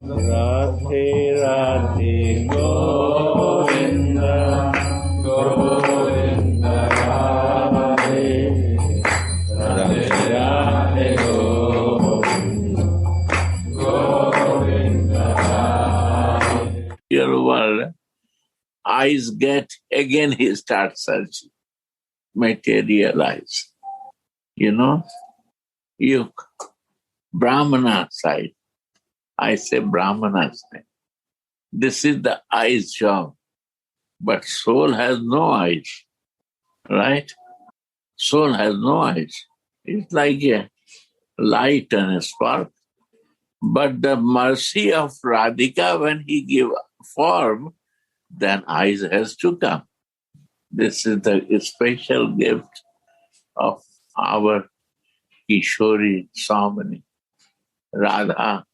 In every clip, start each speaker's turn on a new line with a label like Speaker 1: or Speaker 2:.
Speaker 1: Radhe Radhe Govinda Govinda Radhe Radhe Radhe Govinda Govinda Radhe. Your world, eyes get, again he starts searching, materialize. You Brahmana side, I say Brahmana side. This is the eyes job. But soul has no eyes, right? Soul has no eyes. It's like a light and a spark. But the mercy of Radhika, when he give form, then eyes has to come. This is the special gift of our Kishori Samani, Radha,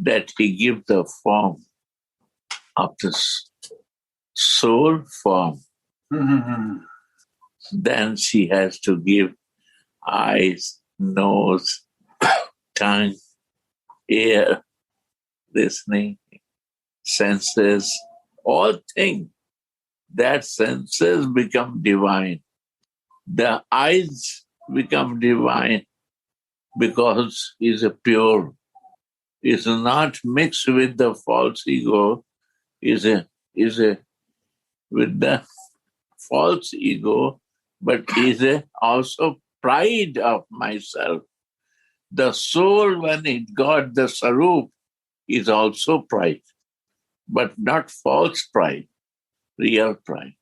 Speaker 1: that he gives the form of the soul form. Then she has to give eyes, nose, tongue, ear, listening, senses, all things. That senses become divine. The eyes become divine because is a pure, is not mixed with the false ego, is a with the false ego, but is a also pride of myself. The soul, when it got the sarup, is also pride, but not false pride, real pride.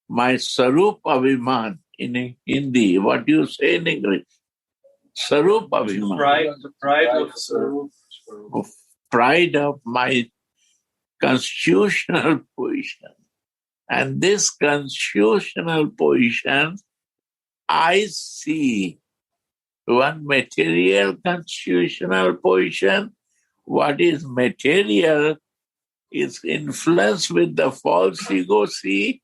Speaker 1: My sarup abhiman in Hindi, what do you say in English? Sarup abhiman.
Speaker 2: Pride of sarup.
Speaker 1: Pride of my constitutional position. And this constitutional position, I see one material constitutional position. What is material is influenced with the false ego. See,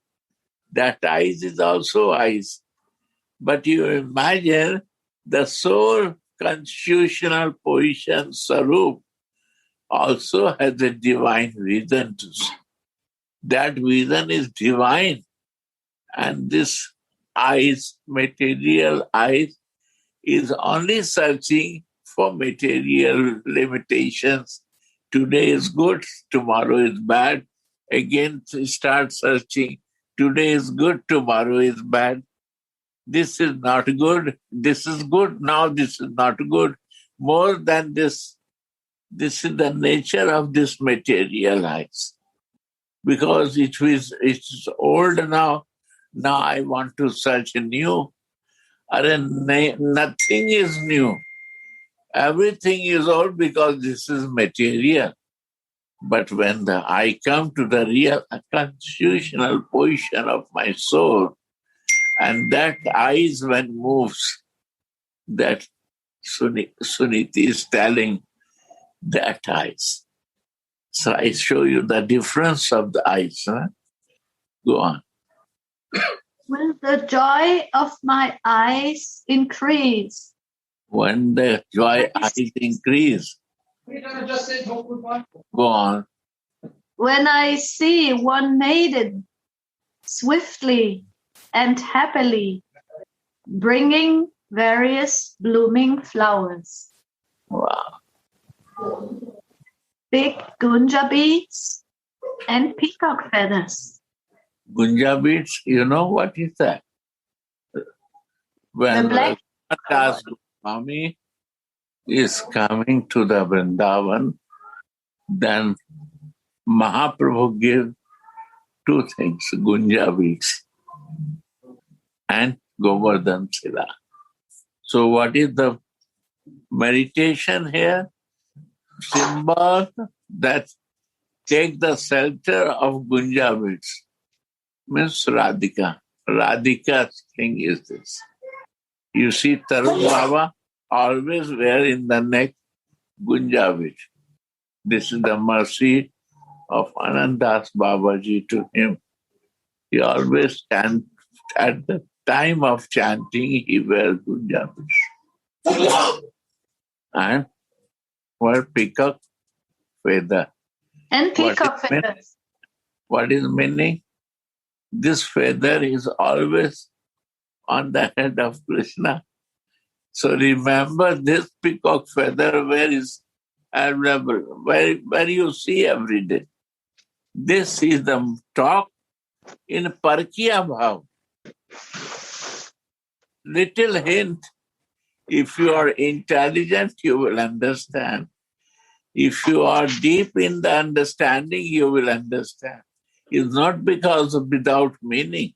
Speaker 1: that eyes is also eyes. But you imagine the soul constitutional position, Sarup, also has a divine reason to see. That vision is divine. And this eyes, material eyes, is only searching for material limitations. Today is good, tomorrow is bad. Again, start searching. Today is good, tomorrow is bad. This is not good. This is good. Now this is not good. More than this, this is the nature of this material eyes. Because it's old now. Now I want to search new. Nothing is new. Everything is old because this is material. But when I come to the real constitutional position of my soul, and that eyes when moves, that Suniti is telling that eyes. So I show you the difference of the eyes. Huh? Go on.
Speaker 3: Will the joy of my eyes increase?
Speaker 1: When the joy eyes increase. Go on.
Speaker 3: When I see one maiden swiftly and happily bringing various blooming flowers.
Speaker 1: Wow.
Speaker 3: Big gunja beads and peacock feathers.
Speaker 1: Gunja beads, you know what is that? When Das Goswami is coming to the Vrindavan, then Mahaprabhu gives two things, Gunja beads and Govardhan Sila. So what is the meditation here? Symbol that take the shelter of Gunja beads. Means Radhika. Radhika's thing is this. You see Tarun Baba always wear in the neck Gunja bead. This is the mercy of Anandas Babaji to him. He always stands at the time of chanting, he wears Gunja beads. And wear peacock feather.
Speaker 3: And peacock
Speaker 1: What is
Speaker 3: feathers.
Speaker 1: What is meaning? This feather is always on the head of Krishna. So remember this peacock feather where is available, where you see every day. This is the talk in Parkiya Bhav. Little hint. If you are intelligent, you will understand. If you are deep in the understanding, you will understand. It's not because of without meaning.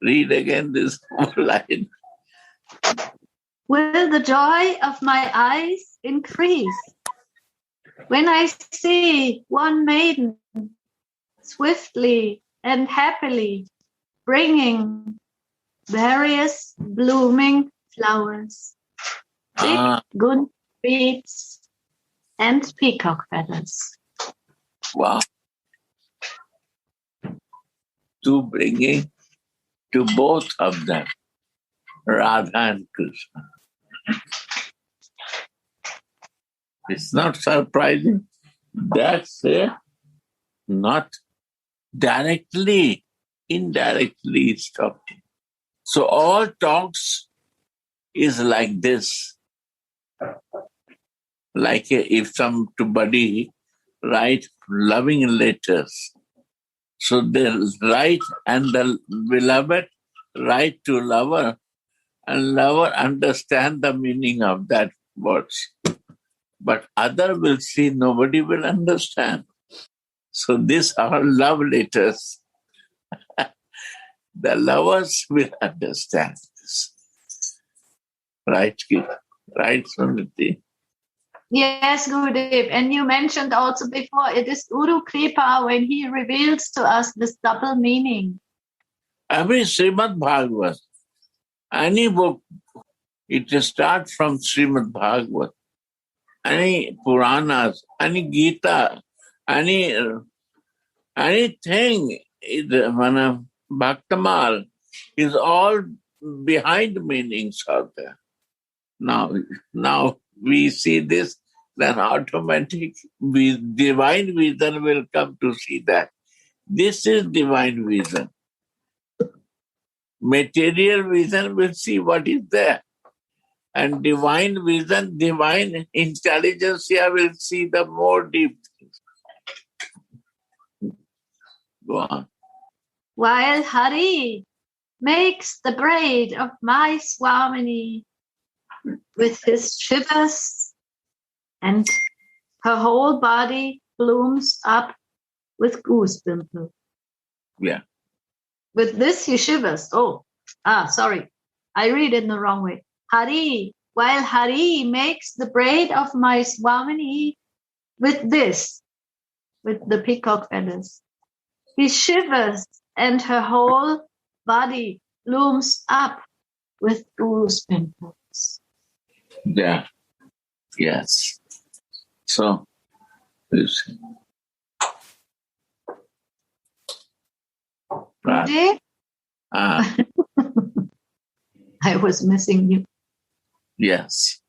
Speaker 1: Read again this line.
Speaker 3: Will the joy of my eyes increase when I see one maiden swiftly and happily bringing various blooming flowers, big good beads, and peacock feathers?
Speaker 1: Wow. To bringing to both of them, Radha and Krishna. It's not surprising. That's not directly, indirectly it's talking. So all talks is like this. Like if somebody write loving letters. So they write and the beloved write to lover and lover understand the meaning of that words. But other will see, nobody will understand. So these are love letters. The lovers will understand this. Right, Kid? Right, Suniti?
Speaker 3: Yes, Gurudev. And you mentioned also before, it is Guru Kripa when he reveals to us this double meaning.
Speaker 1: Every Srimad Bhagavat, any book, it starts from Srimad Bhagavat. Any Puranas, any Gita, anything, Bhaktamal is all behind meanings out there. Now we see this, then automatic divine vision will come to see that. This is divine vision. Material vision will see what is there. And divine vision, divine intelligence here will see the more deep things. Go on.
Speaker 3: While Hari makes the braid of my Swamini with his shivers, and her whole body blooms up with goose pimple.
Speaker 1: Yeah.
Speaker 3: With this he shivers. Sorry. I read it in the wrong way. Hari, while Hari makes the braid of my Swamini with the peacock feathers, he shivers and her whole body blooms up with goose pimples.
Speaker 1: Yeah. Yes. So, this.
Speaker 3: Gurudev? I was missing you.
Speaker 1: Yes.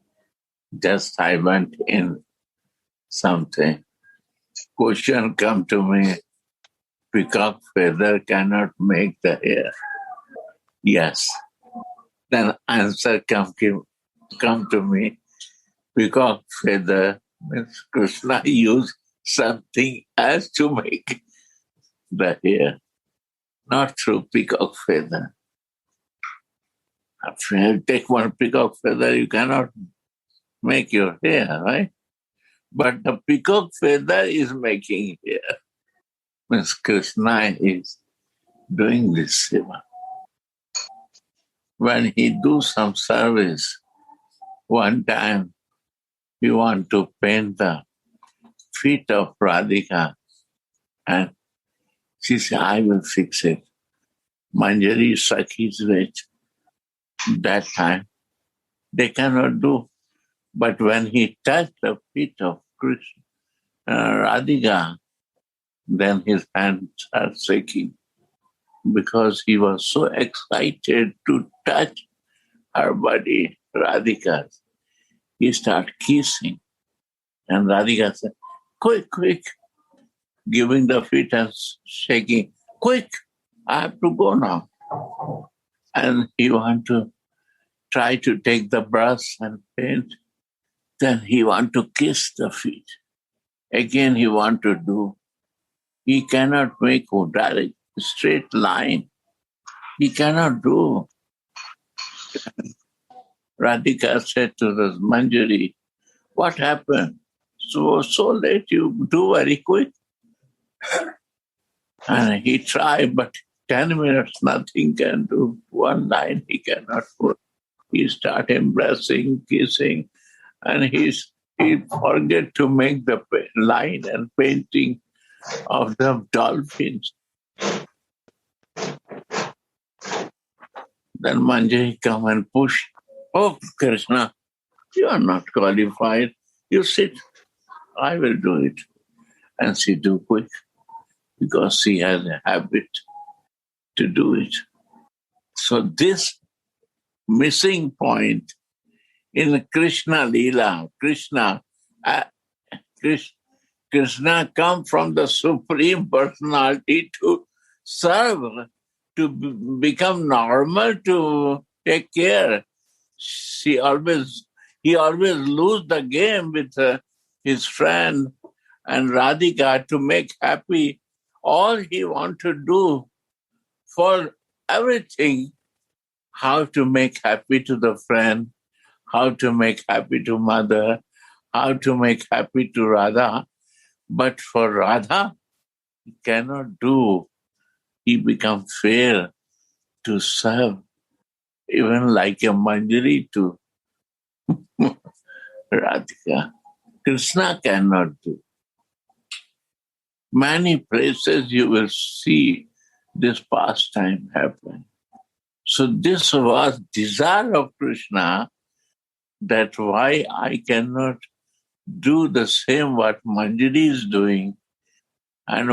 Speaker 1: Just I went in something. Question come to me. Peacock feather cannot make the hair. Yes. Then answer come to me. Peacock feather means Krishna used something else to make the hair, not through peacock feather. If you take one peacock feather, you cannot make your hair, right? But the peacock feather is making hair. Means Krishna is doing this seva. When he do some service, one time he want to paint the feet of Radhika, and she said, I will fix it. Manjari Sakhi is rich. That time they cannot do. But when he touched the feet of Krishna, Radhika, then his hands are shaking because he was so excited to touch her body, Radhika. He started kissing. And Radhika said, quick, quick, giving the feet and shaking, quick, I have to go now. And he want to try to take the brush and paint. Then he want to kiss the feet. Again he want to do. He cannot make a direct, straight line. He cannot do. Radhika said to the Manjari, what happened? So late, you do very quick. And he tried, but 10 minutes, nothing can do. One line he cannot put. He start embracing, kissing, and he forget to make the line and painting of the dolphins. Then Manjari come and push. Oh, Krishna, you are not qualified. You sit. I will do it. And she do quick because she has a habit to do it. So this missing point in Krishna Leela, Krishna come from the Supreme Personality to serve, to become normal, to take care. He always lose the game with his friend and Radhika to make happy. All he want to do for everything, how to make happy to the friend, how to make happy to mother, how to make happy to Radha. But for Radha, he cannot do. He become fair to serve, even like a Manjari to Radhika. Krishna cannot do. Many places you will see this pastime happen. So this was desire of Krishna, that why I cannot do the same what Manjari is doing, and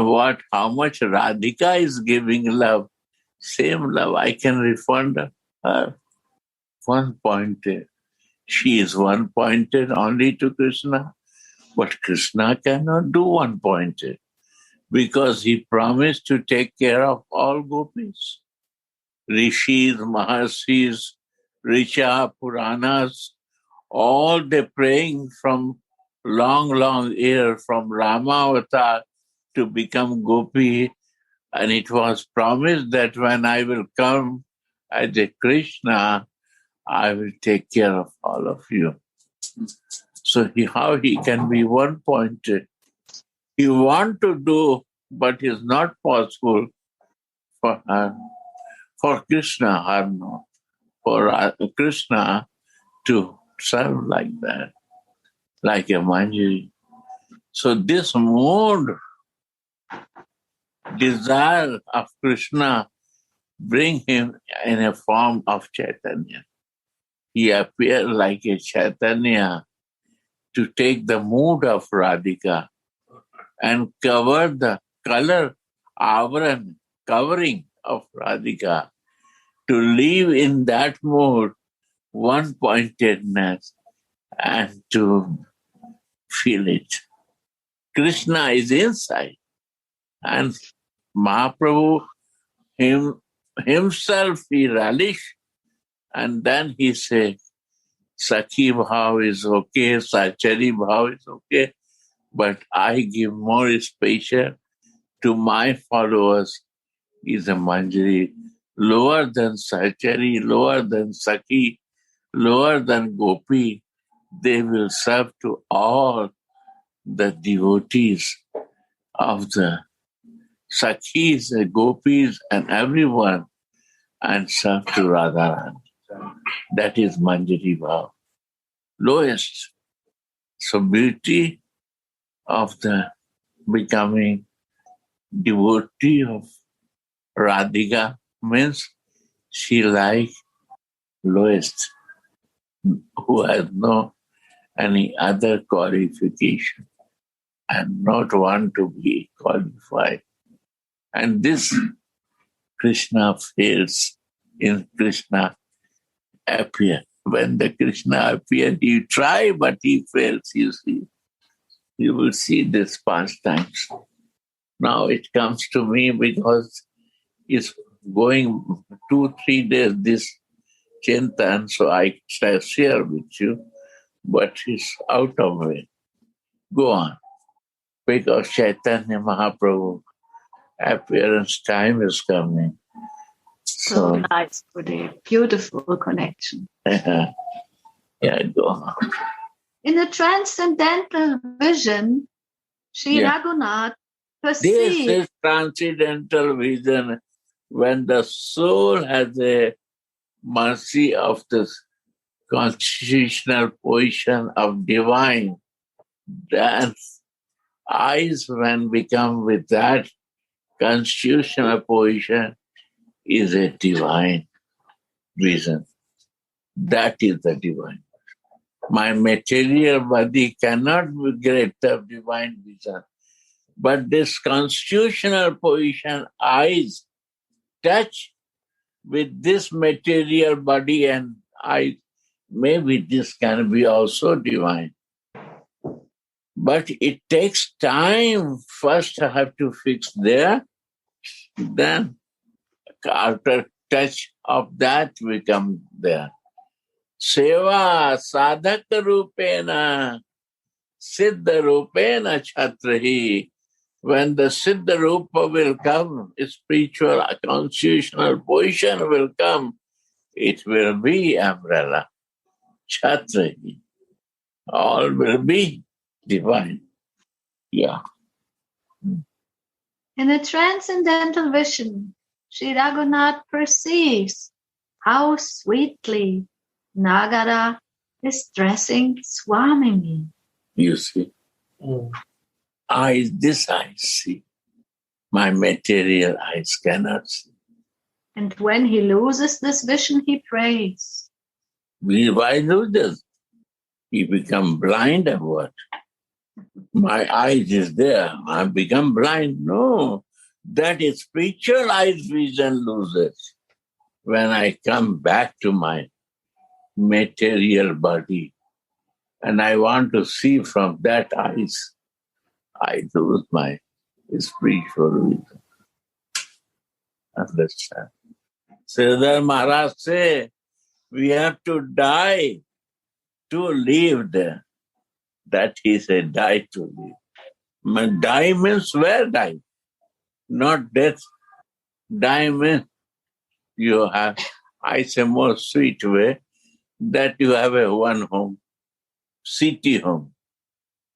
Speaker 1: how much Radhika is giving love, same love I can refund her. One-pointed. She is one-pointed only to Krishna, but Krishna cannot do one-pointed because he promised to take care of all gopis. Rishis, Maharshis, Richa, Puranas, all they praying from long year, from Rama avatar to become gopi. And it was promised that when I will come as a Krishna, I will take care of all of you. So how he can be one-pointed? He want to do, but it's not possible for her. For Krishna, her no. For Krishna to serve like that, like a Manjari. So this mood, desire of Krishna, bring him in a form of Chaitanya. He appeared like a Chaitanya to take the mood of Radhika and cover the color, avaran, covering of Radhika, to live in that mood, one-pointedness, and to feel it. Krishna is inside, and Mahaprabhu himself he relished, and then he said, Sakhi bhav is okay, Sachari bhav is okay, but I give more special to my followers is a Manjari, lower than Sachari, lower than Sakhi, lower than Gopi. They will serve to all the devotees of the Sakhis, the Gopis, and everyone, and serve to Radharani. That is Manjari Bhav. Lowest. So beauty of the becoming devotee of Radhika means she like lowest, who has no any other qualification and not want to be qualified. And this Krishna fails in Krishna appear. When the Krishna appears, he try, but he fails, you see. You will see this pastimes. Now it comes to me because it's going 2-3 days this Chintan, so I shall share with you, but it's out of way. Go on. Because Chaitanya Mahaprabhu appearance time is coming.
Speaker 3: So nice, Gurudev. Beautiful connection.
Speaker 1: Yeah, go on.
Speaker 3: In the transcendental vision, Sri
Speaker 1: Yeah.
Speaker 3: Raghunath
Speaker 1: This
Speaker 3: perceived.
Speaker 1: is transcendental vision when the soul has a mercy of this constitutional position of divine. Then eyes when become with that constitutional position is a divine vision. That is the divine. My material body cannot get the divine vision. But this constitutional position, eyes touch with this material body and eyes, maybe this can be also divine. But it takes time. First I have to fix there, then after touch of that we come there. Seva sadhaka rupena siddha rupena chatrahi. When the siddha rupa will come, spiritual constitutional position will come, it will be umbrella, chatrahi. All will be divine. Yeah.
Speaker 3: In a transcendental vision, Sri Raghunath perceives how sweetly Nagara is dressing Swamini.
Speaker 1: You see, this I see. My material eyes cannot see.
Speaker 3: And when he loses this vision, he prays.
Speaker 1: Why do this? He become blind or what? My eyes is there. I become blind. No, that is spiritual eyes vision loses. When I come back to my material body and I want to see from that eyes, I lose my spiritual vision. Understand? Sridhar Maharaj say, we have to die to live there. That he said, die to live. But die means where die? Not death. Die means you have, I say more sweet way, that you have a one home, city home.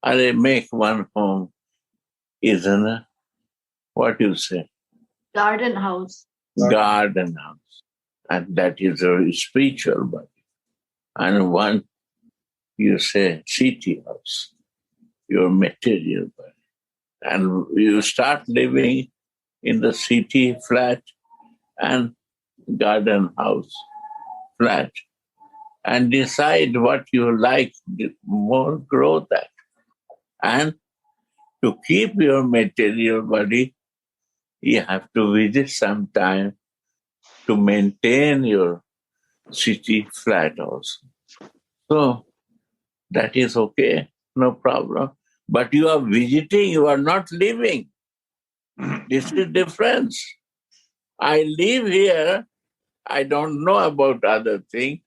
Speaker 1: Or they make one home, isn't it? What you say?
Speaker 3: Garden house.
Speaker 1: Garden house. And that is a spiritual body. And one, you say, city house, your material body. And you start living in the city flat and garden house flat and decide what you like, more grow that. And to keep your material body, you have to visit sometime to maintain your city flat also. So that is okay, no problem. But you are visiting, you are not living. This is difference. I live here, I don't know about other thing,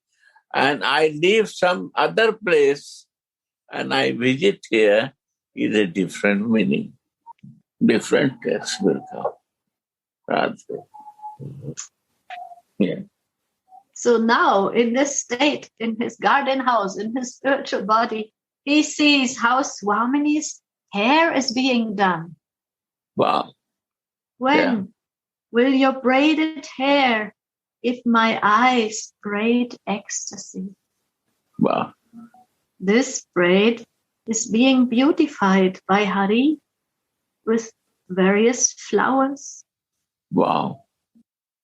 Speaker 1: and I live some other place and I visit here is a different meaning. Different text will come. Yeah.
Speaker 3: So now, in this state, in his garden house, in his spiritual body, he sees how Swamini's hair is being done.
Speaker 1: Wow.
Speaker 3: When will your braided hair give my eyes great ecstasy?
Speaker 1: Wow.
Speaker 3: This braid is being beautified by Hari with various flowers.
Speaker 1: Wow.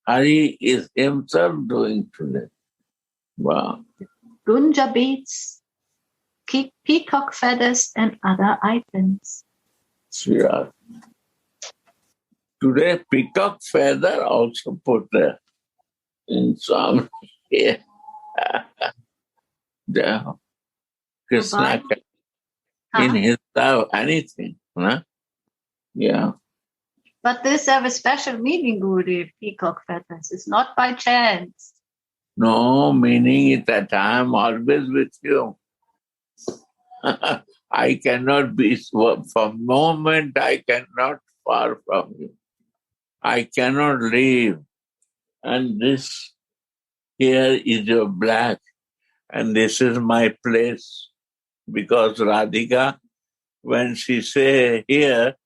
Speaker 1: Hari is himself doing today. Wow.
Speaker 3: Gunja beads, peacock feathers, and other items.
Speaker 1: Sweetheart. Today, peacock feather also put there in some here. There. Krishna. in his love, anything. Huh? Yeah.
Speaker 3: But this have a special meaning, Gurudev, peacock feathers. It's not by chance.
Speaker 1: No, meaning is that I am always with you. I cannot be, for a moment, I cannot far from you. I cannot leave. And this here is your black, and this is my place. Because Radhika, when she say here,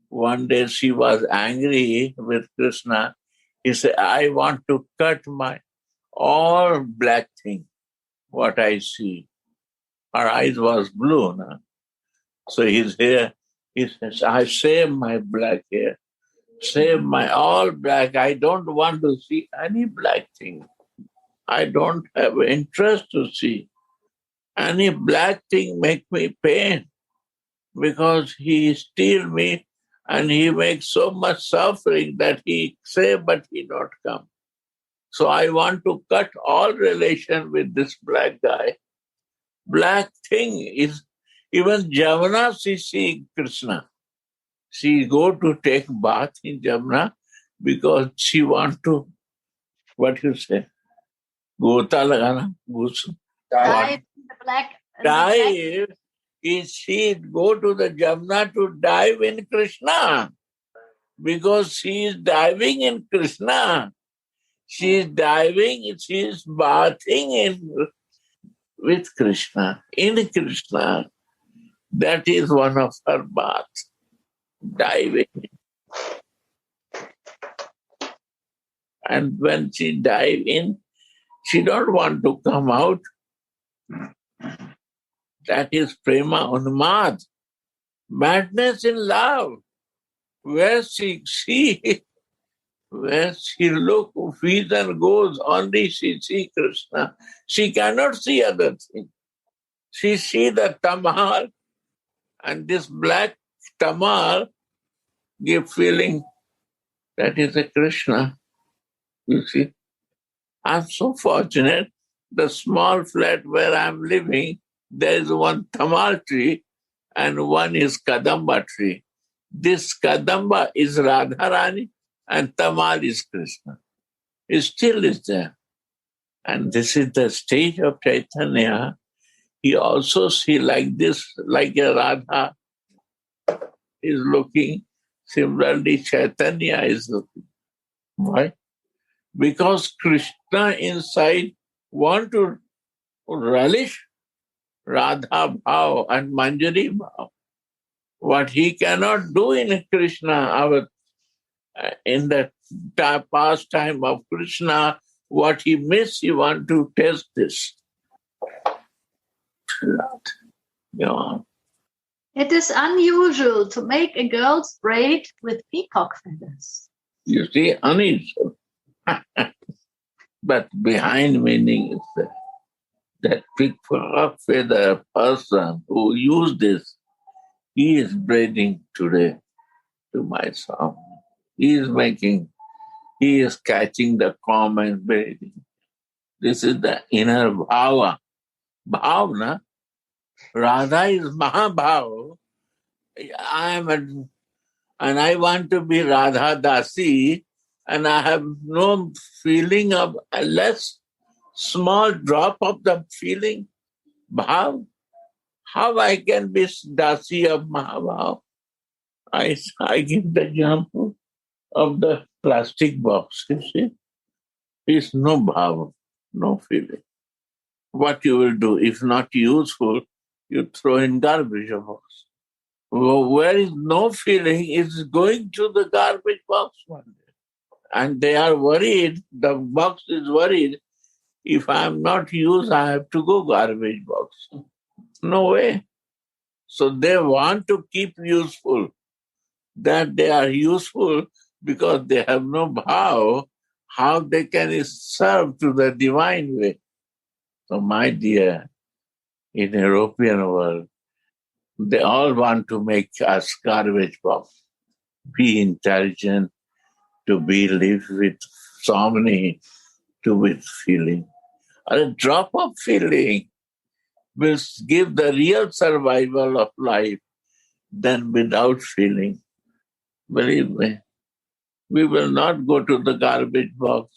Speaker 1: one day she was angry with Krishna. He said, I want to cut my all black thing, what I see. Her eyes was blue. No? So he's here. He says, I save my black hair. Save my all black. I don't want to see any black thing. I don't have interest to see. Any black thing make me pain because he steal me and he makes so much suffering that he say but he not come. So I want to cut all relation with this black guy. Black thing is, even Jamuna she see Krishna. She go to take bath in Jamuna because she want to, what you say, gota lagana, goose.
Speaker 3: Dive in the black.
Speaker 1: Dive is she go to the Jamuna to dive in Krishna because she is diving in Krishna. She is diving, she is bathing in with Krishna, in Krishna. That is one of her baths, diving. And when she dive in, she don't want to come out. That is prema unmad, madness in love. Where she see, where she look, feels and goes, only she see Krishna. She cannot see other thing. She see the tamal, and this black tamal give feeling that is a Krishna. You see, I'm so fortunate. The small flat where I'm living, there is one tamal tree and one is kadamba tree. This kadamba is Radharani and tamal is Krishna. It still is there. And this is the stage of Chaitanya. He also see like this, like a Radha is looking. Similarly, Chaitanya is looking. Why? Because Krishna inside want to relish Radha Bhav and Manjari Bhav. What he cannot do in Krishna, in the past time of Krishna, what he missed, he want to test this. Yeah.
Speaker 3: It is unusual to make a girl's braid with peacock feathers.
Speaker 1: You see, unusual. But behind meaning is that peacock feather person who used this, he is braiding today to my song. He is catching the comb and braiding. This is the inner bhava. Bhavna. Radha is Mahabhav. And I want to be Radha Dasi, and I have no feeling of a less small drop of the feeling. Bhav. How I can be Dasi of Mahabhav? I give the example of the plastic box, you see. It's no bhav, no feeling. What you will do, if not useful, you throw in garbage box. Where is no feeling, it's going to the garbage box one day. And they are worried, the box is worried, if I am not used, I have to go garbage box. No way. So they want to keep useful. That they are useful because they have no bhav, how they can serve to the divine way. So my dear, in European world, they all want to make us garbage box. Be intelligent, to be live with harmony, to with feeling. A drop of feeling. will give the real survival of life than without feeling. Believe me, we will not go to the garbage box.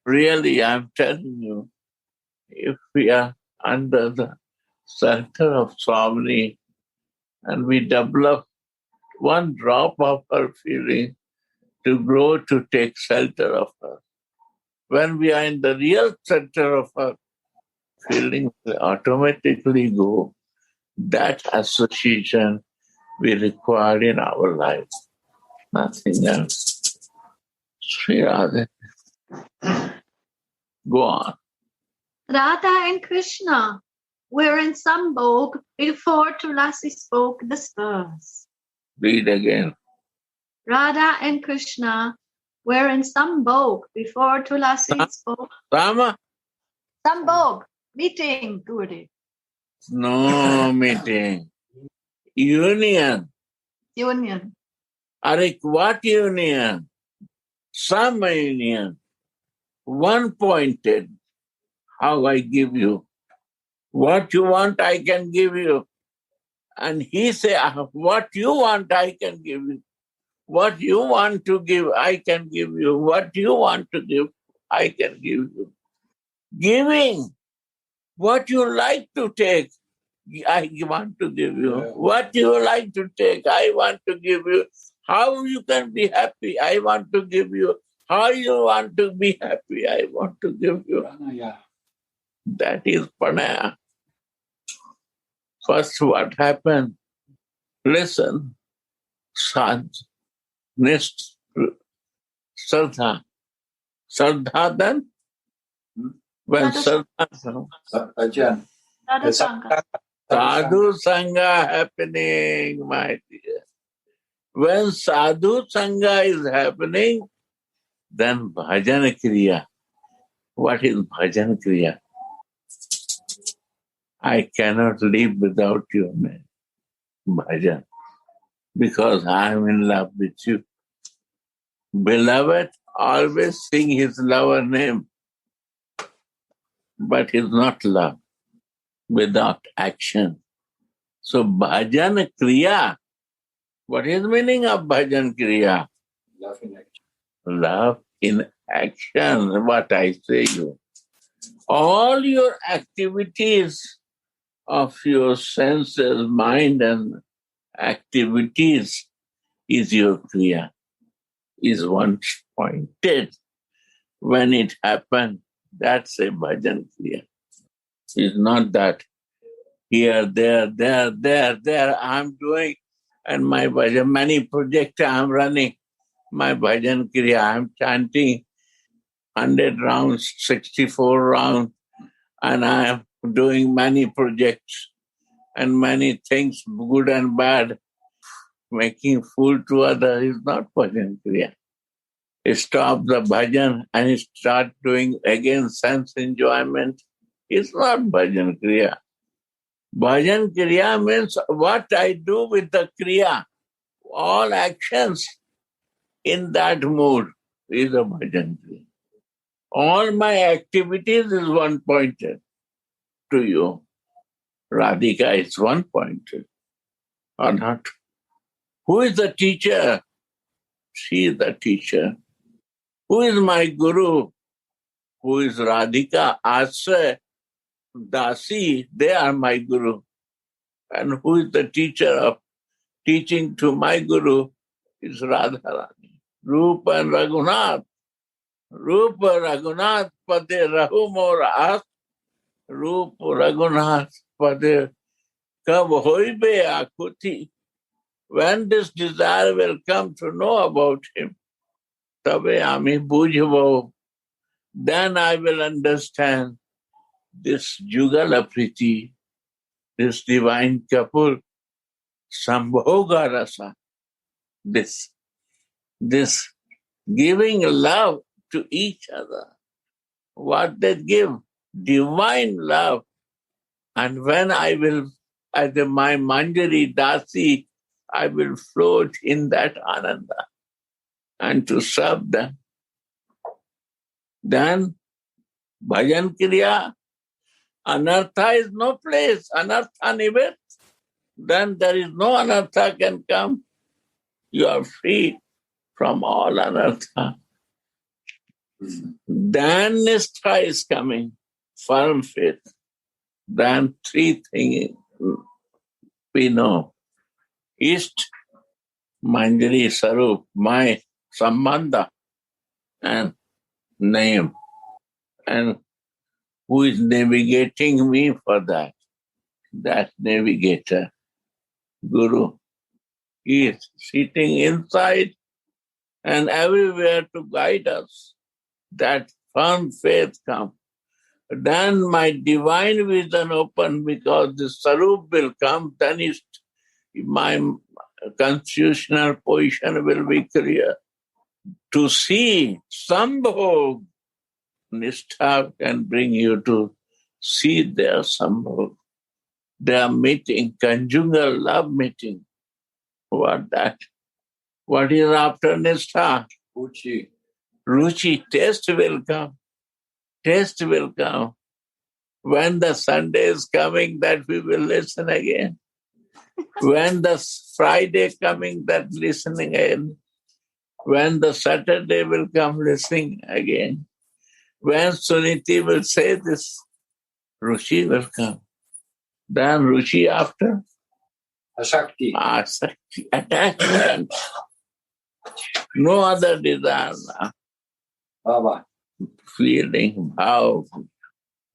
Speaker 1: Really, I'm telling you, if we are under the shelter of Swami and we develop one drop of her feeling to grow to take shelter of her, when we are in the real center of her feeling, we automatically go. That association we require in our lives. Nothing else. Sri Radha. Go on.
Speaker 3: Radha and Krishna were in Sambhog before Tulasi spoke this verse.
Speaker 1: Read again.
Speaker 3: Radha and Krishna were in Sambhog before Tulasi spoke.
Speaker 1: Rama?
Speaker 3: Sambhog, meeting, Gurudev.
Speaker 1: No meeting. Union.
Speaker 3: Union.
Speaker 1: Arik, what union? Some union. One pointed. How I give you. What you want, I can give you. And he said, what you want, I can give you. What you want to give, I can give you. What you want to give, I can give you. Giving. What you like to take, I want to give you. Yeah. What you like to take, I want to give you. How you can be happy, I want to give you. How you want to be happy, I want to give you. Yeah. That is Pranaya. First, what happened? Listen, sons. Next, Sardha. Sardha then? When Sardha. Sadhu Sangha happening, my dear. When Sadhu Sangha is happening, then Bhajan Kriya. What is Bhajan Kriya? I cannot live without your name, Bhajan, because I am in love with you. Beloved always sing his lover name, but it's not love without action. So Bhajan Kriya, what is the meaning of Bhajan Kriya?
Speaker 2: Love in action.
Speaker 1: Love in action, what I say you. All your activities of your senses, mind and activities is your Kriya, is once pointed. When it happened, that's a Bhajan Kriya. It's not that here, there, I'm doing, and my bhajan, many projects I'm running, my bhajan kriya, I'm chanting 100 rounds, 64 rounds, and I am doing many projects and many things, good and bad, making fool to others is not bhajan kriya. Stop the bhajan and start doing again sense enjoyment. It's not bhajan kriya. Bhajan kriya means what I do with the kriya. All actions in that mood is a bhajan kriya. All my activities is one pointed to you. Radhika is one pointed or not. Who is the teacher? She is the teacher. Who is my guru? Who is Radhika? Asya, Dasi, they are my guru. And who is the teacher of teaching to my guru is Radharani. Rupa and Raghunath. Rupa Raghunath Pade Rahu Mor As. Rupa Raghunath Pade Kab Hoibe Akuti. When this desire will come to know about him, Tabe Ami Bujhavo, then I will understand this Jugala Priti, this divine couple, Sambhoga Rasa, this giving love to each other. What they give, divine love. And when I will, as my Manjari Dasi, I will float in that Ananda and to serve them. Then Bhajan Kriya, Anartha is no place. Anartha nivet. Then there is no anartha can come. You are free from all anartha. Then nistha is coming. Firm faith. Then three things we know. East, Manjari, Sarup, my Sambandha, and name. And who is navigating me for that? That navigator, Guru. He is sitting inside and everywhere to guide us. That firm faith comes. Then my divine vision open because the Sarup will come, then my constitutional position will be clear. To see Sambhog, Nishtha can bring you to see their Sambhog. Their meeting, conjugal love meeting. What that? What is after Nishtha?
Speaker 2: Ruchi.
Speaker 1: Ruchi, taste will come. Taste will come. When the Sunday is coming, that we will listen again. When the Friday coming, that listening again. When the Saturday will come, listening again. When Suniti will say this, Ruchi will come. Then Ruchi after?
Speaker 2: Asakti.
Speaker 1: Asakti, attachment. No other desire.
Speaker 2: Baba.
Speaker 1: Feeling how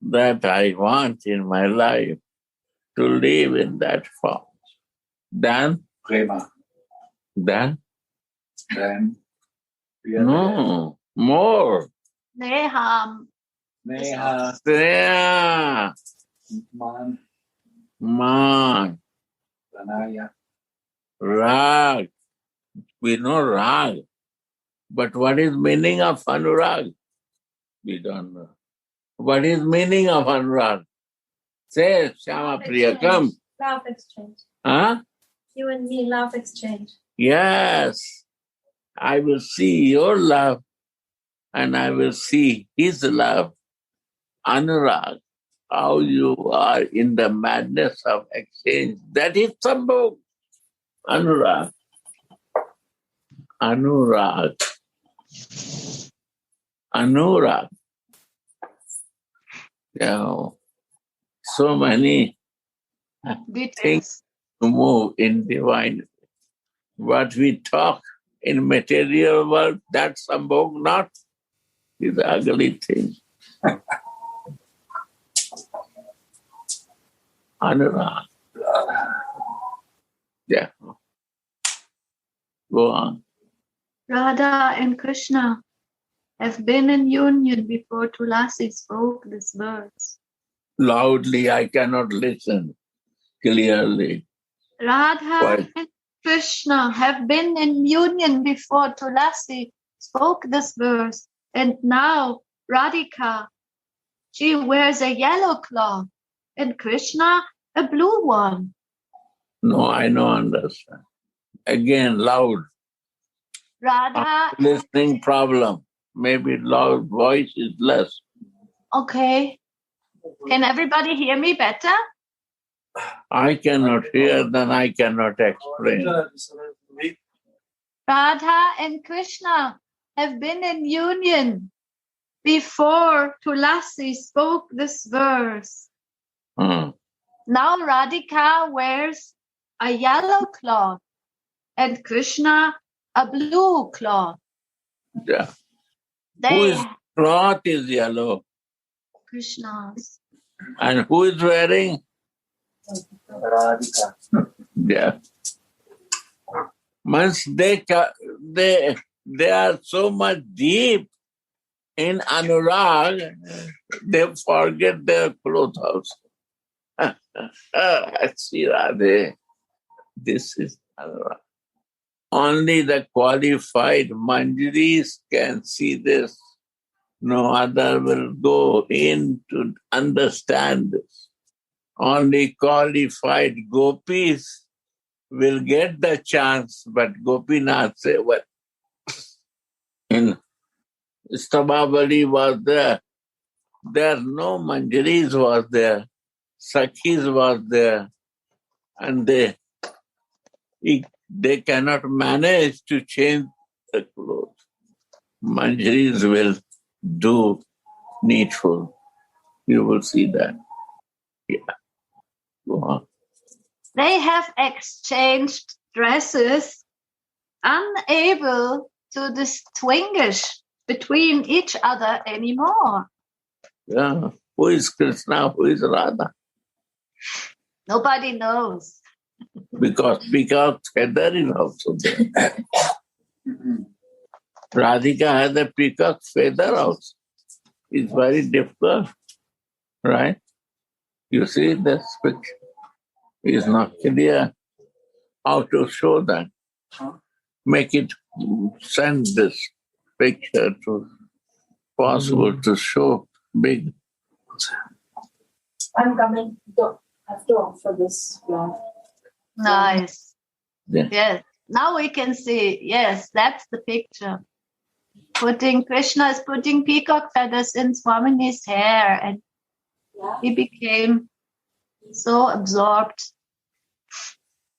Speaker 1: that I want in my life to live in that form. Then?
Speaker 2: Prema.
Speaker 1: Then?
Speaker 2: Then.
Speaker 1: No, more.
Speaker 3: Neham.
Speaker 2: Neha.
Speaker 1: Sneha,
Speaker 2: Man.
Speaker 1: man,
Speaker 2: Pranaya.
Speaker 1: rag. We know rag. But what is meaning of anurag? We don't know. What is meaning of anurag? Say, Shama Priya, come.
Speaker 4: Love exchange.
Speaker 1: Huh?
Speaker 4: You and me, love exchange.
Speaker 1: Yes. I will see your love and I will see his love. Anurag, how you are in the madness of exchange. That is Sambhog. Anurag. Anurag. Anurag. So many things
Speaker 3: Details.
Speaker 1: to move in divine. What we talk in material world, that's Sambhog not. Is the ugly thing. Anurag. Yeah. Go on.
Speaker 3: Radha and Krishna have been in union before Tulasi spoke these words.
Speaker 1: Loudly, I cannot listen clearly.
Speaker 3: Radha
Speaker 1: Why?
Speaker 3: and Krishna have been in union before Tulasi spoke this verse. And now Radhika, she wears a yellow cloth and Krishna a blue one.
Speaker 1: No, I don't understand. Again, loud.
Speaker 3: Radha,
Speaker 1: Listening problem. Maybe loud voice is less.
Speaker 3: okay. Can everybody hear me better?
Speaker 1: I cannot hear, then I cannot explain.
Speaker 3: Radha and Krishna have been in union before Tulasi spoke this verse.
Speaker 1: Hmm.
Speaker 3: Now Radhika wears a yellow cloth and Krishna a blue cloth.
Speaker 1: Yeah.
Speaker 3: They
Speaker 1: Whose cloth is yellow?
Speaker 3: Krishna's.
Speaker 1: And who is wearing?
Speaker 2: Radhika.
Speaker 1: Yeah. Once they are so much deep in anurag, they forget their clothes also. See, Radhe, this is anurag. Only the qualified manjaris can see this. No other will go in to understand this. Only qualified gopis will get the chance, but Gopinath say, well, in Stabhavali was there. There no Manjaris was there, Sakhis was there, and they cannot manage to change the clothes. Manjaris will do needful. You will see that. Yeah. Go on.
Speaker 3: They have exchanged dresses, unable to distinguish between each other anymore.
Speaker 1: Yeah. Who is Krishna? Who is Radha?
Speaker 3: Nobody knows.
Speaker 1: Because peacock feather is also there. Radhika has a peacock feather also. It's very difficult, right? You see this picture is not clear. How to show that? Make it, send this picture to possible to show big.
Speaker 4: I'm coming. Have to offer this vlog.
Speaker 3: Nice.
Speaker 1: Yeah.
Speaker 3: Yes. Now we can see. Yes, that's the picture. Krishna is putting peacock feathers in Swamini's hair, and he became so absorbed.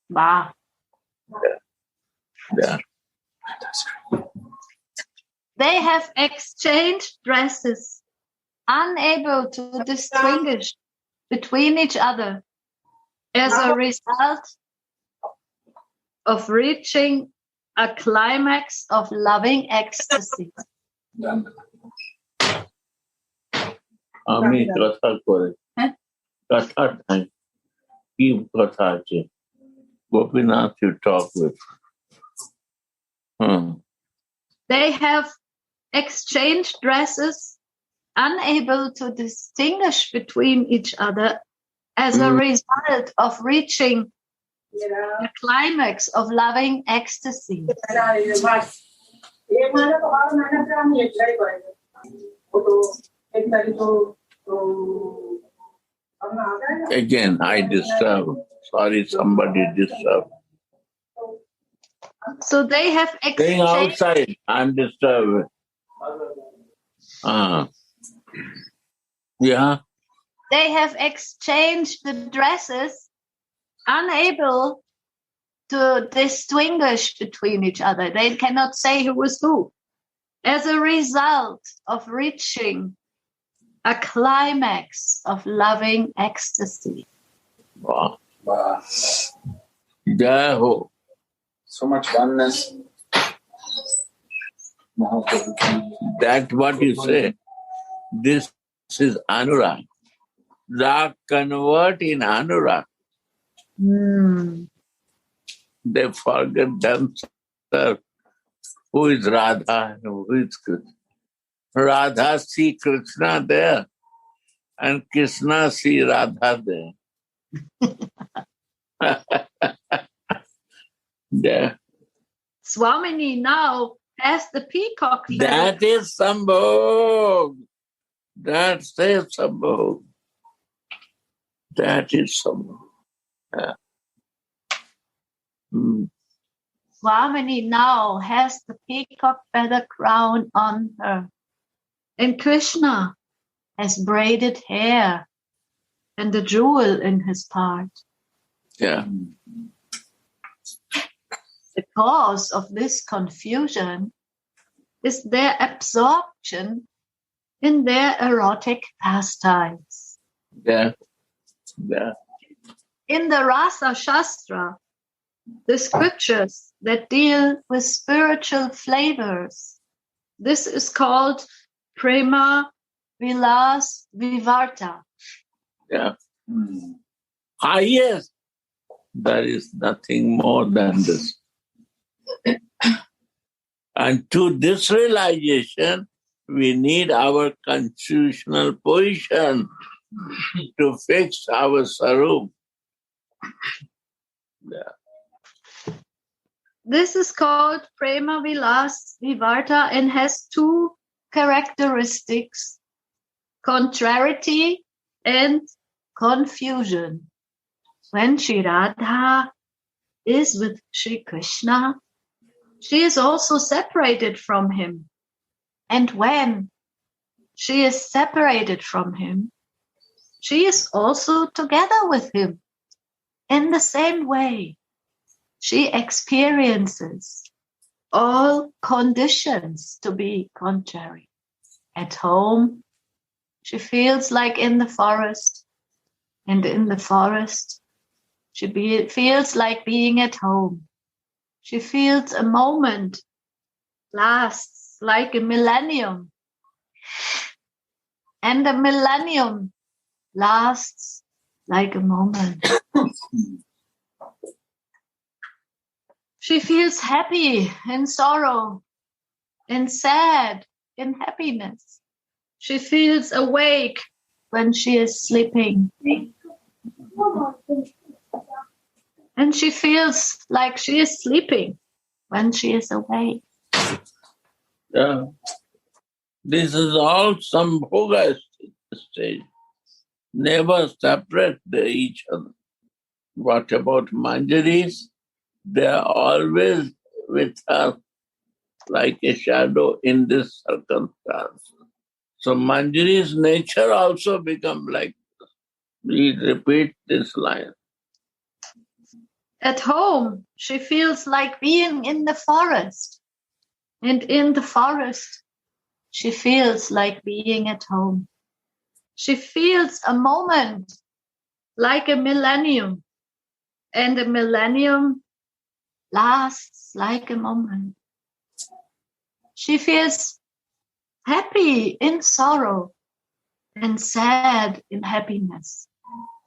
Speaker 3: Wow.
Speaker 1: Yeah.
Speaker 3: They have exchanged dresses, unable to distinguish between each other as a result of reaching a climax of loving ecstasy.
Speaker 1: আমি কথা করে কথা time. Keep কথা আছে. Gopinath you talk with.
Speaker 3: They have exchanged dresses, unable to distinguish between each other as a result of reaching the climax of loving ecstasy.
Speaker 1: Again, I disturb. Sorry, somebody disturbed.
Speaker 3: So they have
Speaker 1: Staying
Speaker 3: exchanged.
Speaker 1: outside, I'm disturbed. Yeah.
Speaker 3: They have exchanged the dresses, unable to distinguish between each other. They cannot say who was who. As a result of reaching a climax of loving ecstasy.
Speaker 1: Wow.
Speaker 2: Wow.
Speaker 1: Jai Ho.
Speaker 2: So much oneness. Mahaprabhu.
Speaker 1: That's what you say. This is Anurag. Rag convert in Anurag. They forget themselves. Who is Radha and who is Krishna? Radha see Krishna there and Krishna see Radha there. Yeah.
Speaker 3: Swamini now has the peacock feather.
Speaker 1: That is Sambhog. That's Sambhog. That is Sambhog. Yeah.
Speaker 3: Swamini now has the peacock feather crown on her. And Krishna has braided hair and a jewel in his part.
Speaker 1: Yeah.
Speaker 3: The cause of this confusion is their absorption in their erotic pastimes.
Speaker 1: Yeah. Yeah.
Speaker 3: In the Rasa Shastra, the scriptures that deal with spiritual flavors, this is called Prema Vilas Vivarta.
Speaker 1: Yeah. Highest. There is nothing more than this. And to this realization, we need our constitutional position to fix our sarup. Yeah.
Speaker 3: This is called Prema Vilas Vivarta and has two characteristics: contrariety and confusion. When Shri Radha is with Shri Krishna, she is also separated from him. And when she is separated from him, she is also together with him. In the same way, she experiences all conditions to be contrary. At home, she feels like in the forest, and in the forest, she feels like being at home. She feels a moment lasts like a millennium, and a millennium lasts like a moment. She feels happy in sorrow, and sad in happiness. She feels awake when she is sleeping. And she feels like she is sleeping when she is awake.
Speaker 1: Yeah. This is all Sambhoga stage. Never separate each other. What about Manjaris? They are always with us like a shadow in this circumstance. So Manjari's nature also become like this. We repeat this line.
Speaker 3: At home, she feels like being in the forest. And in the forest, she feels like being at home. She feels a moment like a millennium. And a millennium lasts like a moment. She feels happy in sorrow and sad in happiness.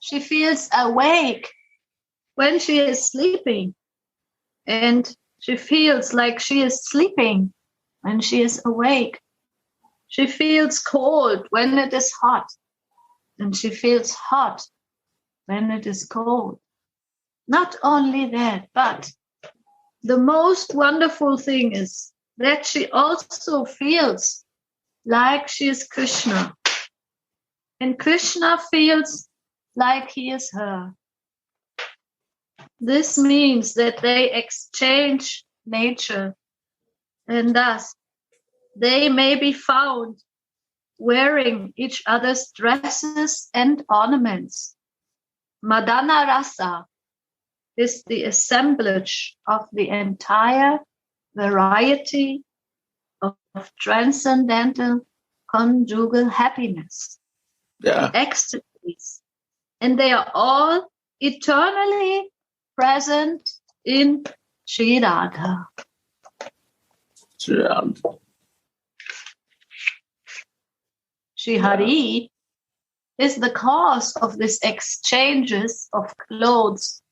Speaker 3: She feels awake when she is sleeping, and she feels like she is sleeping when she is awake. She feels cold when it is hot, and she feels hot when it is cold. Not only that, but the most wonderful thing is that she also feels like she is Krishna. And Krishna feels like he is her. This means that they exchange nature, and thus they may be found wearing each other's dresses and ornaments. Madana Rasa is the assemblage of the entire variety of transcendental conjugal happiness, ecstasies, and they are all eternally present in Sri Radha. Sri Hari is the cause of these exchanges of clothes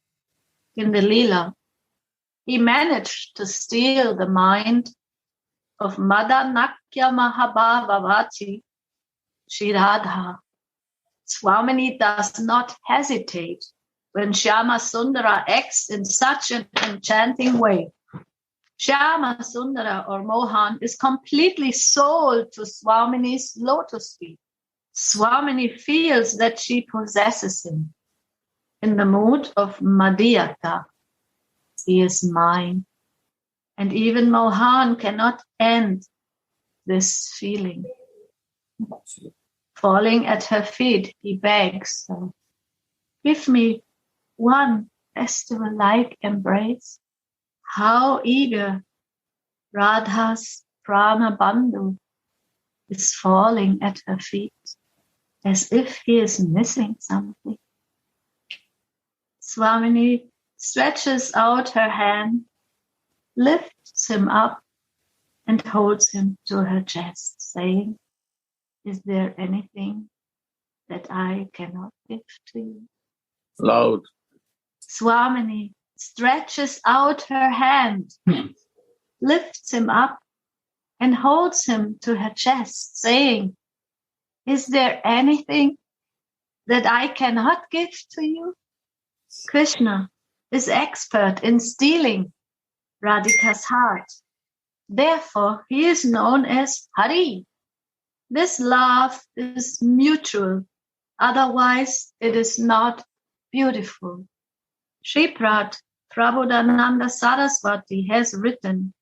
Speaker 3: in the Leela. He managed to steal the mind of Madanakya Mahabhavavati, Sri Radha. Swamini does not hesitate when Shyama Sundara acts in such an enchanting way. Shyama Sundara or Mohan is completely sold to Swamini's lotus feet. Swamini feels that she possesses him. In the mood of Madhyata, he is mine. And even Mohan cannot end this feeling. Falling at her feet, he begs her, give me one festival-like embrace. How eager Radha's Prana Bandhu is falling at her feet, as if he is missing something. Swamini stretches out her hand, lifts him up, and holds him to her chest, saying, is there anything that I cannot give to you?
Speaker 1: Loud.
Speaker 3: Swamini stretches out her hand, lifts him up, and holds him to her chest, saying, is there anything that I cannot give to you? Krishna is expert in stealing Radhika's heart. Therefore, he is known as Hari. This love is mutual. Otherwise, it is not beautiful. Shripad Prabodhananda Saraswati has written,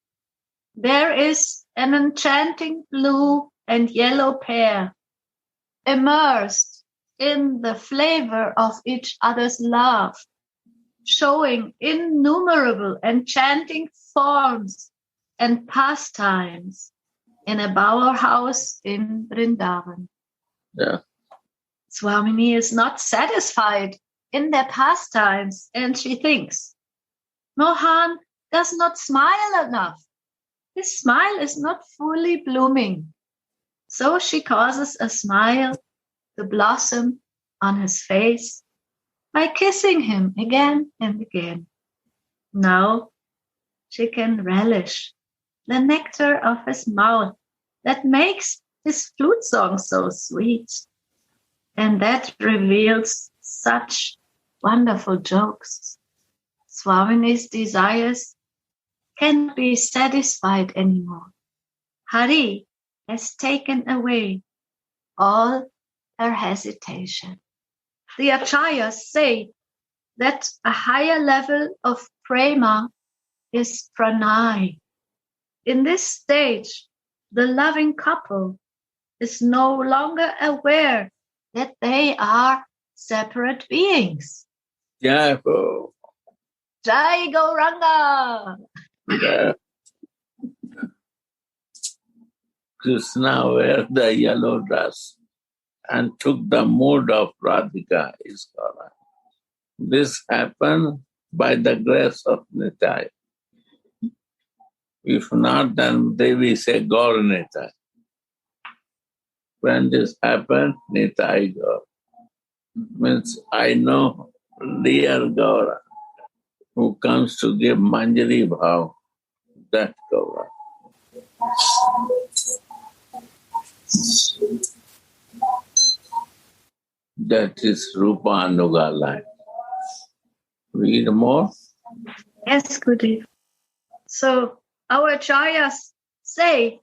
Speaker 3: there is an enchanting blue and yellow pear, immersed in the flavor of each other's love, showing innumerable enchanting forms and pastimes in a bower house in Vrindavan.
Speaker 1: Yeah.
Speaker 3: Swamini is not satisfied in their pastimes, and she thinks, Mohan does not smile enough. His smile is not fully blooming. So she causes a smile to blossom on his face by kissing him again and again. Now she can relish the nectar of his mouth that makes his flute song so sweet and that reveals such wonderful jokes. Swamini's desires cannot be satisfied anymore. Hari has taken away all her hesitation. The acharyas say that a higher level of prema is pranay. In this stage, the loving couple is no longer aware that they are separate beings.
Speaker 1: Yeah.
Speaker 3: Jai Gauranga!
Speaker 1: Yeah. Krishna wear the yellow dress and took the mood of Radhika, is called. This happened by the grace of Nitai. If not, then they will say Gaur Nitai. When this happened, Nitai Gaur. Means I know real Gaura who comes to give Manjari Bhav, that Gaura. That is Rupa Anuga line. Read more.
Speaker 3: Yes, Gurudev. So our acharyas say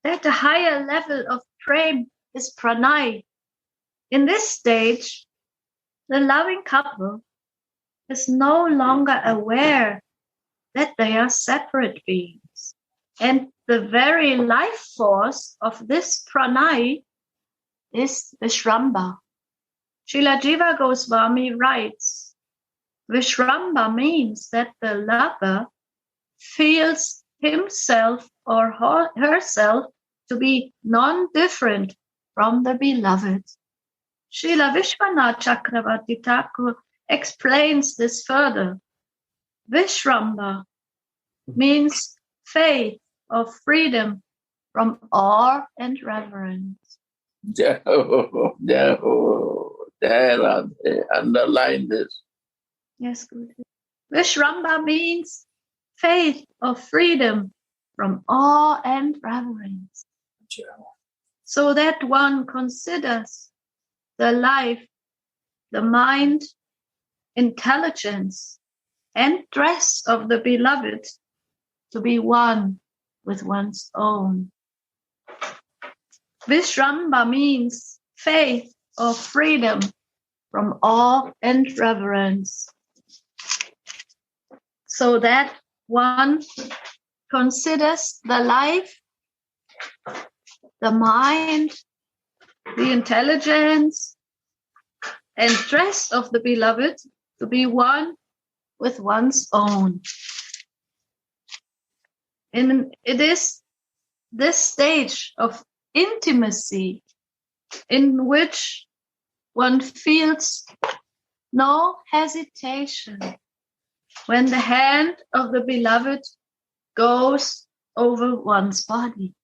Speaker 3: that the higher level of prem is pranay. In this stage, the loving couple is no longer aware that they are separate beings. And the very life force of this pranay is Vishramba. Srila Jiva Goswami writes, Vishramba means that the lover feels himself or herself to be non-different from the beloved. Srila Vishwanath Chakravarti Thakur explains this further. Vishramba means faith of freedom from awe and reverence.
Speaker 1: Underline this.
Speaker 3: Yes, Gurudev. Vishramba means faith of freedom from awe and reverence. So that one considers the life, the mind, intelligence, and dress of the beloved to be one with one's own. Vishramba means faith of freedom from awe and reverence. So that one considers the life, the mind, the intelligence, and dress of the beloved to be one with one's own. And it is this stage of intimacy in which one feels no hesitation when the hand of the beloved goes over one's body.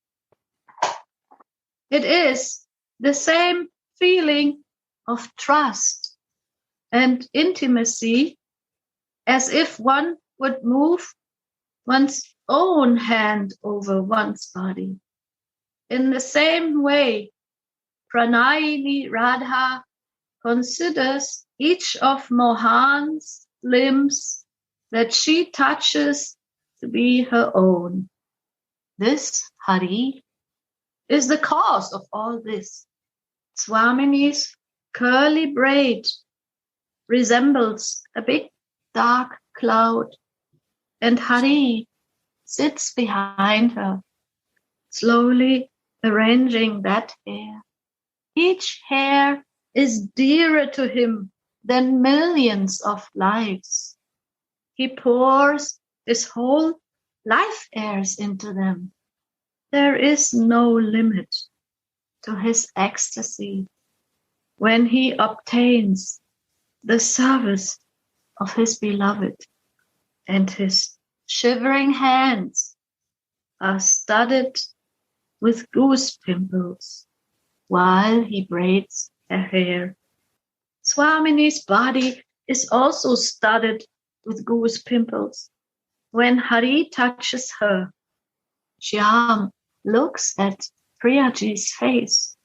Speaker 3: It is the same feeling of trust and intimacy as if one would move one's own hand over one's body. In the same way, Pranayini Radha considers each of Mohan's limbs that she touches to be her own. This Hari is the cause of all this. Swamini's curly braid resembles a big dark cloud, and Hari sits behind her, slowly arranging that hair. Each hair is dearer to him than millions of lives. He pours his whole life airs into them. There is no limit to his ecstasy when he obtains the service of his beloved, and his shivering hands are studded with goose pimples while he braids her hair. Swamini's body is also studded with goose pimples. When Hari touches her, Shyam looks at Priyaji's face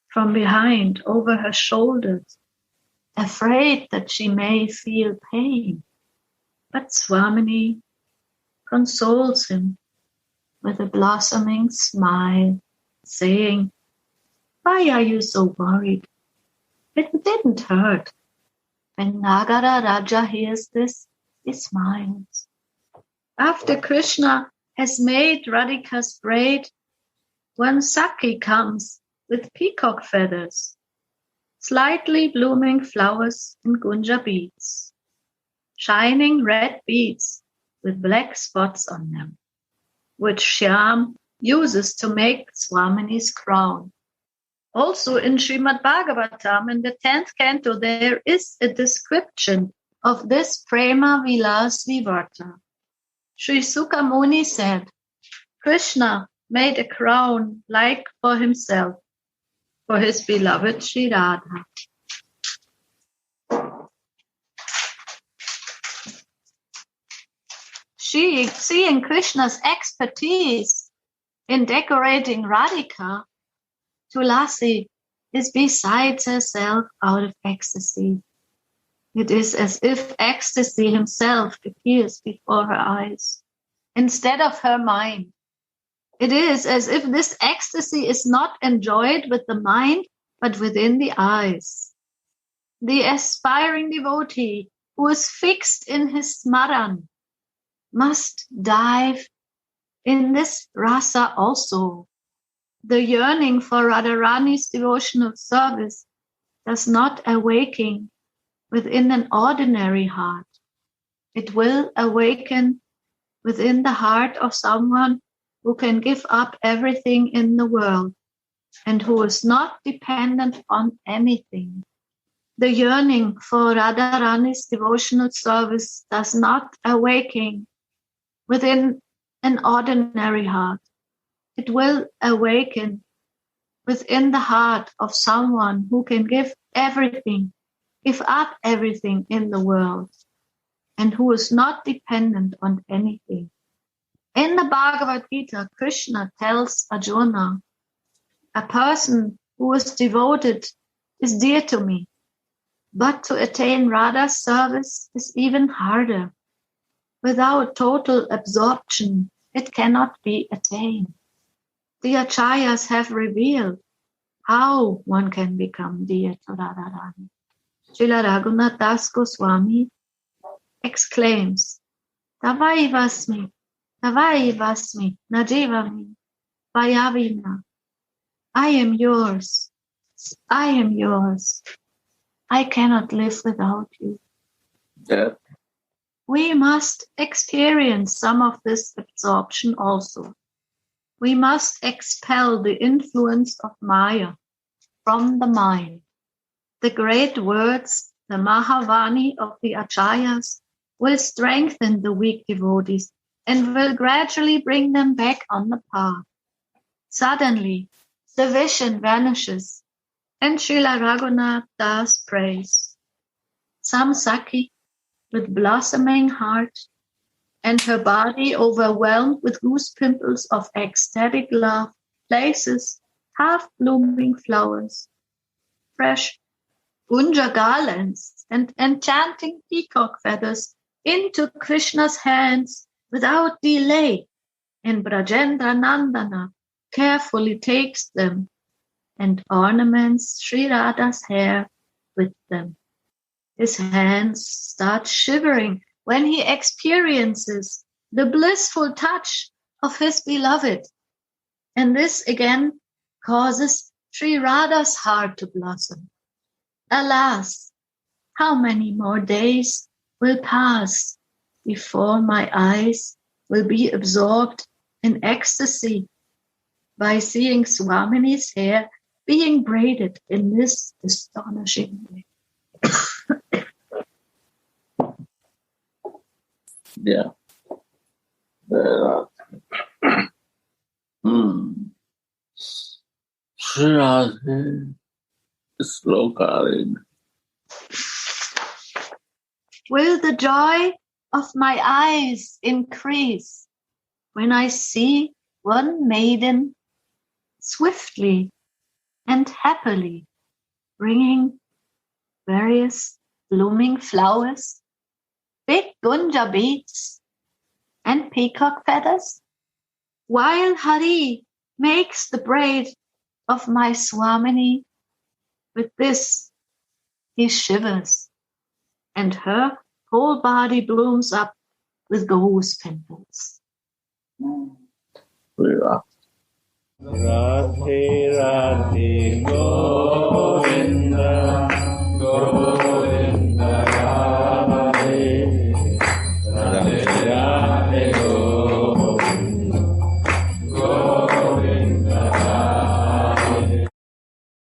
Speaker 3: from behind over her shoulders, afraid that she may feel pain. But Swamini consoles him with a blossoming smile, saying, "Why are you so worried? It didn't hurt." When Nagara Raja hears this, he smiles. After Krishna has made Radhika's braid, one Sakhi comes with peacock feathers, slightly blooming flowers and gunja beads, shining red beads with black spots on them, which Shyam uses to make Swamini's crown. Also in Srimad Bhagavatam, in the 10th canto, there is a description of this Prema Vilas Vivarta. Sri Sukha Muni said, Krishna made a crown like for himself, for his beloved Sri Radha. Seeing Krishna's expertise in decorating Radhika, Tulasi is beside herself out of ecstasy. It is as if ecstasy himself appears before her eyes, instead of her mind. It is as if this ecstasy is not enjoyed with the mind, but within the eyes. The aspiring devotee who is fixed in his smaran must dive in this rasa also. The yearning for Radharani's devotional service does not awaken within an ordinary heart. It will awaken within the heart of someone who can give up everything in the world and who is not dependent on anything. The yearning for Radharani's devotional service does not awaken within an ordinary heart. It will awaken within the heart of someone who can give up everything in the world, and who is not dependent on anything. In the Bhagavad Gita, Krishna tells Arjuna, a person who is devoted is dear to me, but to attain Radha's service is even harder. Without total absorption, it cannot be attained. The Acharyas have revealed how one can become dear to Radharani. Srila Raghunath Das Goswami exclaims, Tavai Vasmi, Najivami, Vayavina. I am yours. I cannot live without you.
Speaker 1: Yeah.
Speaker 3: We must experience some of this absorption also. We must expel the influence of Maya from the mind. The great words, the Mahavani of the Acharyas, will strengthen the weak devotees and will gradually bring them back on the path. Suddenly, the vision vanishes, and Srila Raghunath Das prays. Some Sakhi, with blossoming heart, and her body overwhelmed with goose pimples of ecstatic love, places half-blooming flowers, fresh gunja garlands, and enchanting peacock feathers into Krishna's hands without delay, and Brajendra Nandana carefully takes them and ornaments Sri Radha's hair with them. His hands start shivering when he experiences the blissful touch of his beloved. And this again causes Sri Radha's heart to blossom. Alas, how many more days will pass before my eyes will be absorbed in ecstasy by seeing Swamini's hair being braided in this astonishing way.
Speaker 1: Yeah. There are Sri Sloka.
Speaker 3: Will the joy of my eyes increase when I see one maiden swiftly and happily bringing various blooming flowers, big gunja beads, and peacock feathers, while Hari makes the braid of my Swamini? With this, he shivers, and her whole body blooms up with goose pimples.
Speaker 1: Radhe Radhe Go